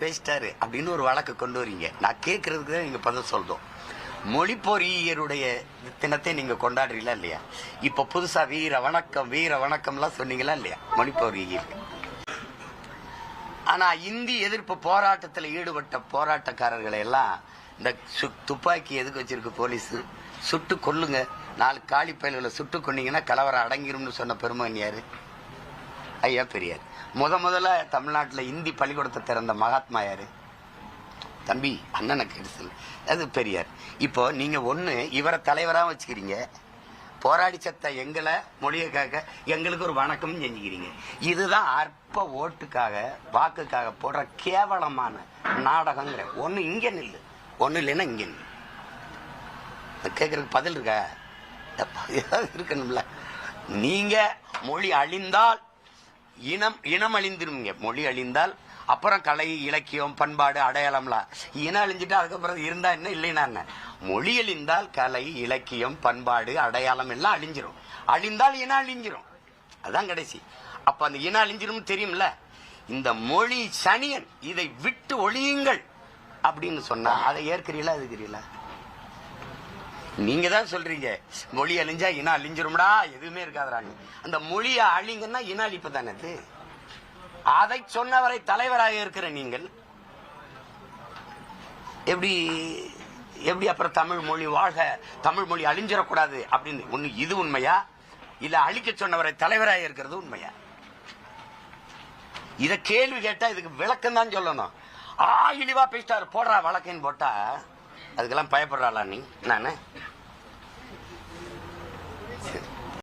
பேசிட்டாரு அப்படின்னு ஒரு வழக்கு கொண்டு வரீங்க. நான் கேட்கறதுக்கு தான் நீங்க பதில் சொல்றோம். மொழி பொறியியருடைய தினத்தை நீங்க கொண்டாடுறீங்களா இல்லையா? இப்ப புதுசா வீர வணக்கம்லாம் சொன்னீங்களா இல்லையா மொழி பொறியியல்? ஆனா இந்தி எதிர்ப்பு போராட்டத்தில் ஈடுபட்ட போராட்டக்காரர்களை எல்லாம் இந்த துப்பாக்கி எதுக்கு வச்சிருக்கு போலீஸ்? சுட்டு கொல்லுங்க, 4 காலி பயல்களை சுட்டு கொன்னீங்கன்னா கலவரம் அடங்கிரும்னு சொன்ன பெருமகன் யாரு? ஐயா பெரியார். முதல்ல தமிழ்நாட்டில் இந்தி பள்ளிக்கூடத்தை திறந்த மகாத்மா யாரு? தம்பி அண்ணனை கெடுசல், அது பெரியார். இப்போ நீங்க ஒண்ணு இவரை தலைவரா வச்சுக்கிறீங்க, போராடி சத்த எங்களை மொழியக்காக எங்களுக்கு ஒரு வணக்கம் செஞ்சுக்கிறீங்க. இதுதான் அற்ப ஓட்டுக்காக வாக்குக்காக போடுற கேவலமான நாடகங்கிற. ஒண்ணு இங்க நில்லு, ஒண்ணு இல்லைன்னா இங்க நில்லு. கேட்கறதுக்கு பதில் இருக்கா? இருக்கணும்ல. நீங்க மொழி அழிந்தால் இனம் அழிந்துருவீங்க. மொழி அழிந்தால் அப்புறம் கலை இலக்கியம் பண்பாடு அடையாளம்லாம். இனம் அழிஞ்சிட்டு அதுக்கப்புறம் இருந்தா என்ன இல்லைன்னா என்ன? மொழி அழிந்தால் கலை இலக்கியம் பண்பாடு அடையாளம் எல்லாம் அழிஞ்சிரும். அழிந்தால் இனம் அழிஞ்சிரும், அதான் கடைசி. அப்ப அந்த இனம் அழிஞ்சிரும் தெரியும்ல. இந்த மொழி சனியன், இதை விட்டு ஒழியுங்கள் அப்படின்னு சொன்னா அதை ஏற்கிறீங்களா எதுக்கிறீங்களா? நீங்க தான் சொல்றீங்க மொழி அழிஞ்சா இனம் அழிஞ்சிரும்டா, எதுவுமே இருக்காதுறாங்க. அந்த மொழியை அழிங்கன்னா இன அழிப்பு தானே அது. அதை சொன்னவரை தலைவராக இருக்கிற நீங்கள் எப்படி அப்புறம் தமிழ் மொழி வாழ்க, தமிழ் மொழி அழிஞ்சிடக்கூடாது அப்படின்னு ஒண்ணு இது உண்மையா? இல்ல அழிக்க சொன்னவரை தலைவராக இருக்கிறது உண்மையா? இத கேள்வி கேட்டா இதுக்கு விளக்கம் தான் சொல்லணும். இழிவா பேசிட்டாரு போடுறா வழக்குன்னு போட்டா அதுக்கெல்லாம் பயப்படுறாளா நீ? நானு